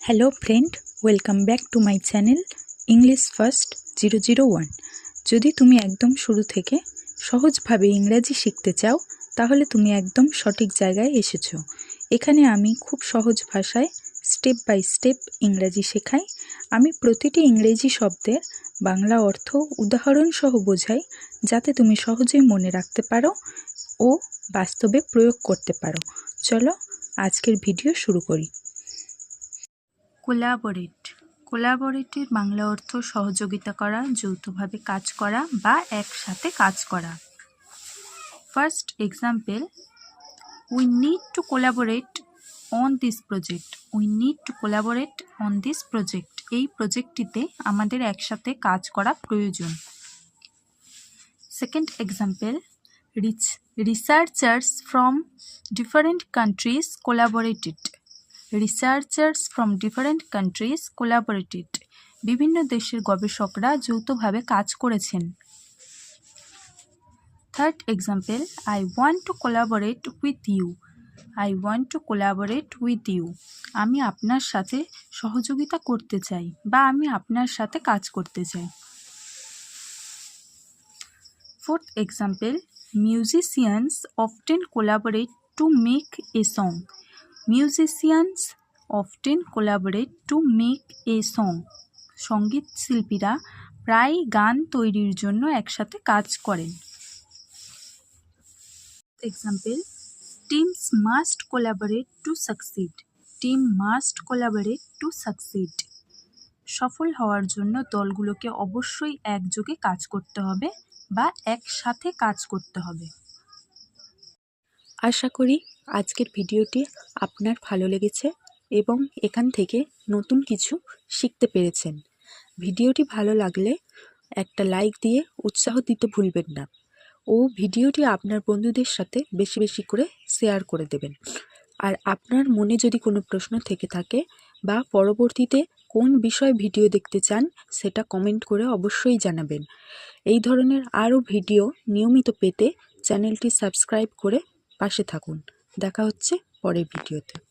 Hello friend, welcome back to my channel English first 001। যদি তুমি একদম শুরু থেকে সহজভাবে ইংরাজি শিখতে চাও তাহলে তুমি একদম সঠিক জায়গায় এসেছো। এখানে আমি খুব সহজ ভাষায় স্টেপ বাই স্টেপ ইংরাজি শেখাই। আমি প্রতিটি ইংরেজি শব্দের বাংলা অর্থ উদাহরণ সহ বোঝাই, যাতে তুমি সহজেই মনে রাখতে পারো ও বাস্তবে প্রয়োগ করতে পারো। চলো আজকের ভিডিও শুরু করি। কোলাবোরেটের বাংলা অর্থ সহযোগিতা করা, যৌথভাবে কাজ করা বা একসাথে কাজ করা। First example, we need to collaborate on this project. এই প্রজেক্টটিতে আমাদের একসাথে কাজ করা প্রয়োজন। Second example, researchers from different countries collaborated. বিভিন্ন দেশের গবেষকরা যৌথভাবে কাজ করেছেন। Third example, I want to collaborate with you. আমি আপনার সাথে সহযোগিতা করতে চাই বা আমি আপনার সাথে কাজ করতে চাই। Fourth example, musicians often collaborate to make a song. সঙ্গীত শিল্পীরা প্রায় গান তৈরির জন্য একসাথে কাজ করেন। Example, teams must collaborate to succeed. সফল হওয়ার জন্য দলগুলোকে অবশ্যই একযোগে কাজ করতে হবে বা একসাথে কাজ করতে হবে। আশা করি আজকের ভিডিওটি আপনার ভালো লেগেছে এবং এখান থেকে নতুন কিছু শিখতে পেরেছেন। ভিডিওটি ভালো লাগলে একটা লাইক দিয়ে উৎসাহ দিতে ভুলবেন না ও ভিডিওটি আপনার বন্ধুদের সাথে বেশি বেশি করে শেয়ার করে দেবেন। আর আপনার মনে যদি কোনো প্রশ্ন থেকে থাকে বা পরবর্তীতে কোন বিষয়ে ভিডিও দেখতে চান সেটা কমেন্ট করে অবশ্যই জানাবেন। এই ধরনের আরও ভিডিও নিয়মিত পেতে চ্যানেলটি সাবস্ক্রাইব করে পাশে থাকুন। দেখা হচ্ছে পরের ভিডিওতে।